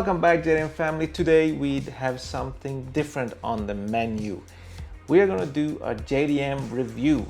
Welcome back, JDM family. Today we have something different on the menu. We are going to do a JDM review.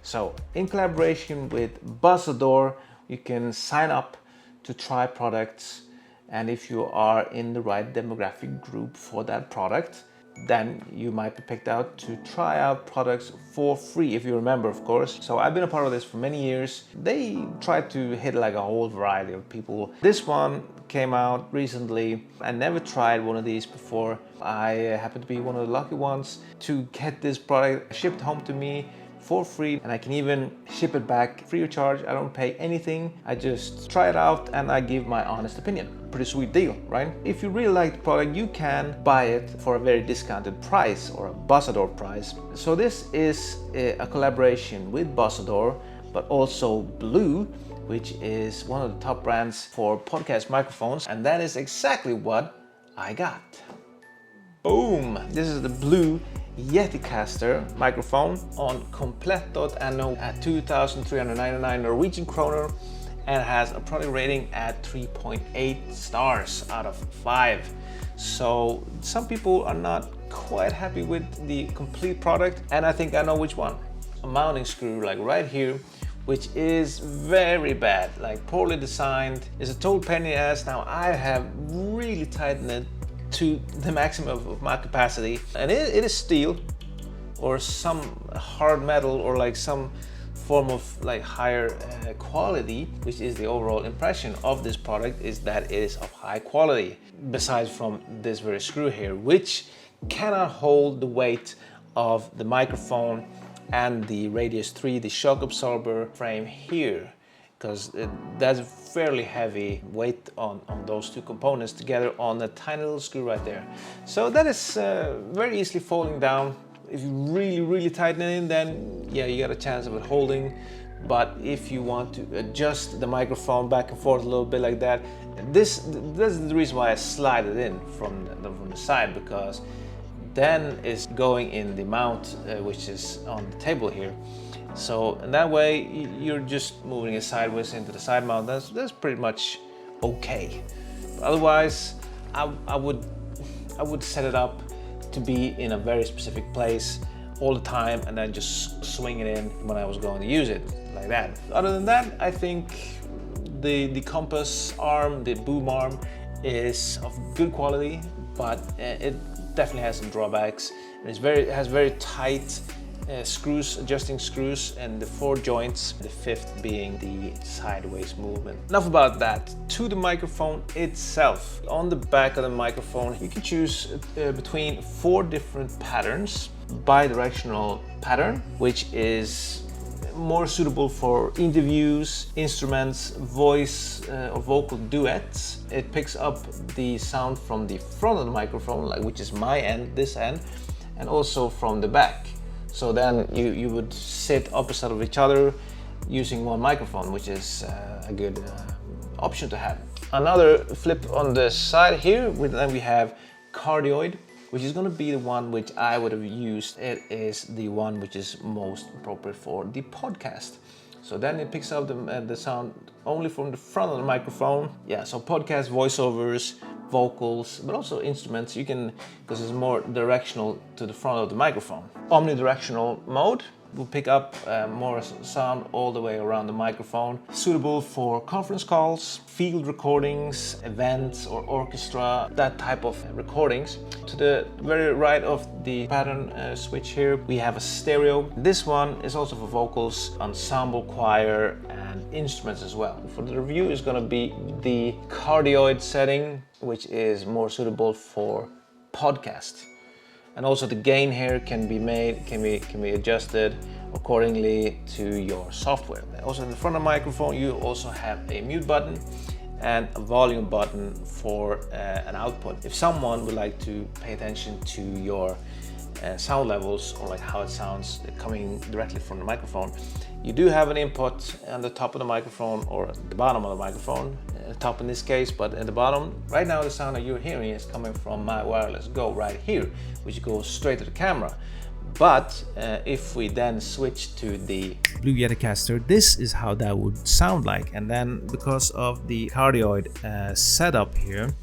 So in collaboration with Buzzador, you can sign up to try products, and if you are in the right demographic group for that product, then you might be picked out to try out products for free, if you remember, of course. So I've been a part of this for many years. They try to hit like a whole variety of people. This one came out recently. I never tried one of these before. I happen to be one of the lucky ones to get this product shipped home to me for free, and I can even ship it back free of charge. I don't pay anything. I just try it out and I give my honest opinion. Pretty sweet deal, right? If you really like the product, you can buy it for a very discounted price, or a Buzzador price. So this is a collaboration with Buzzador, but also Blue, which is one of the top brands for podcast microphones, and that is exactly what I got. Boom! This is the Blue YetiCaster microphone on komplett.no at 2,399 Norwegian kroner, and has a product rating at 3.8 stars out of 5. So some people are not quite happy with the complete product, and I think I know which one. A mounting screw like right here, which is very bad, like poorly designed. It's a total pain in the ass. Now I have really tightened it to the maximum of my capacity, and it is steel or some hard metal, or like some form of like higher quality, which is the overall impression of this product, is that it is of high quality, besides from this very screw here, which cannot hold the weight of the microphone and the Radius 3, the shock absorber frame here, because that's fairly heavy weight on those two components together on a tiny little screw right there. So that is very easily falling down. If you really tighten it in, then yeah, you got a chance of it holding. But if you want to adjust the microphone back and forth a little bit like that, this is the reason why I slide it in from the side, because then it's going in the mount which is on the table here. So in that way you're just moving it sideways into the side mount. That's pretty much okay. But otherwise, I would set it up to be in a very specific place all the time, and then just swing it in when I was going to use it, like that. Other than that, I think the compass arm, the boom arm, is of good quality, but it definitely has some drawbacks. It has very tight screws, adjusting screws, and the 4 joints, the 5th being the sideways movement. Enough about that. To the microphone itself. On the back of the microphone, you can choose between 4 different patterns. Bidirectional pattern, which is more suitable for interviews, instruments, voice or vocal duets. It picks up the sound from the front of the microphone, like which is my end, this end, and also from the back. So then you would sit opposite of each other using one microphone, which is a good option to have. Another flip on the side here, then we have cardioid, which is going to be the one which I would have used. It is the one which is most appropriate for the podcast. So then it picks up the sound only from the front of the microphone. Yeah, so podcast, voiceovers, vocals, but also instruments, you can, because it's more directional to the front of the microphone. Omnidirectional mode will pick up more sound all the way around the microphone, suitable for conference calls, field recordings, events or orchestra, that type of recordings. To the very right of the pattern switch here, we have a stereo. This one is also for vocals, ensemble choir, and instruments as well. For the review is going to be the cardioid setting, which is more suitable for podcast. And also the gain here can be adjusted accordingly to your software. Also in the front of the microphone, you also have a mute button and a volume button for an output. If someone would like to pay attention to your sound levels, or like how it sounds coming directly from the microphone, you do have an input on the top of the microphone, or at the bottom of the microphone, top in this case, but at the bottom. Right now the sound that you're hearing is coming from my wireless Go right here, which goes straight to the camera. But if we then switch to the Blue YetiCaster, this is how that would sound like. And then because of the cardioid setup here,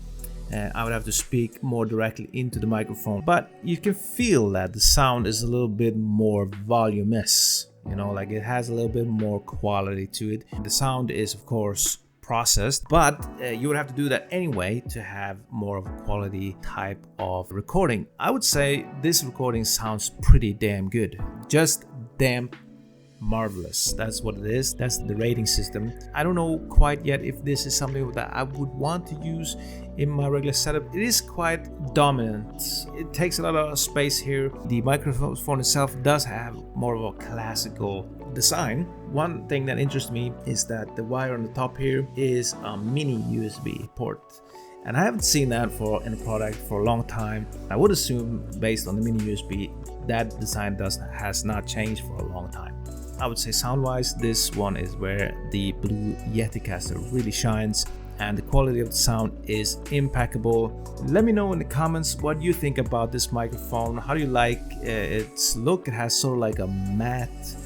I would have to speak more directly into the microphone, but you can feel that the sound is a little bit more voluminous, you know, like it has a little bit more quality to it. The sound is of course processed, but you would have to do that anyway to have more of a quality type of recording. I would say this recording sounds pretty damn good, just damn marvelous. That's what it is. That's the rating system. I don't know quite yet if this is something that I would want to use in my regular setup. It is quite dominant. It takes a lot of space here. The microphone itself does have more of a classical design. One thing that interests me is that the wire on the top here is a mini USB port. And I haven't seen that in a product for a long time. I would assume, based on the mini USB, that design has not changed for a long time. I would say sound-wise, this one is where the blue YetiCaster really shines, and the quality of the sound is impeccable. Let me know in the comments what you think about this microphone. How do you like its look? It has sort of like a matte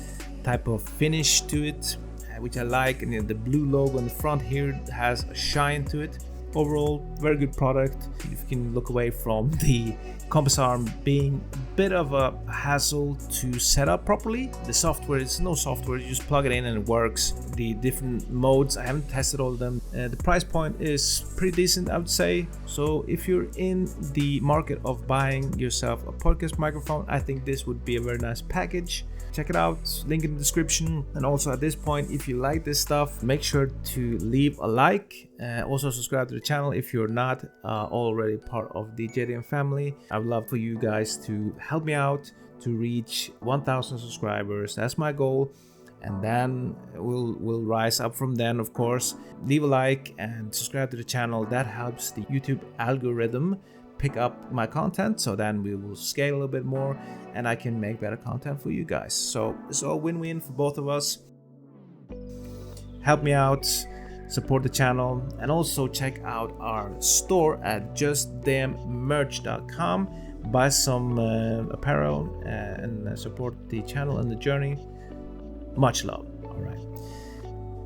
type of finish to it, which I like, and the blue logo on the front here has a shine to it. Overall, very good product. You can look away from the compass arm being a bit of a hassle to set up properly. The software is no software, you just plug it in and it works. The different modes, I haven't tested all of them. The price point is pretty decent, I would say. So if you're in the market of buying yourself a podcast microphone, I think this would be a very nice package. Check it out, link in the description. And also at this point, if you like this stuff, make sure to leave a like. Also subscribe to the channel if you're not already part of the JDM family. I would love for you guys to help me out to reach 1,000 subscribers. That's my goal. And then we'll rise up from then, of course. Leave a like and subscribe to the channel. That helps the YouTube algorithm pick up my content, so then we will scale a little bit more and I can make better content for you guys. So it's all win-win for both of us. Help me out, support the channel, and also check out our store at justdamnmerch.com. Buy some apparel and support the channel and the journey. Much love. All right.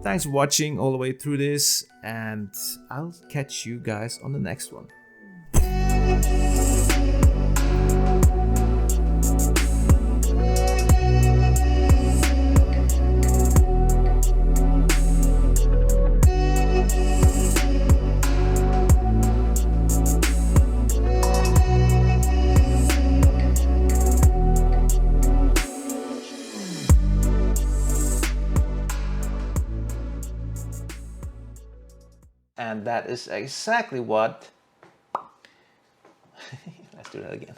Thanks for watching all the way through this, and I'll catch you guys on the next one. And that is exactly what let's do that again.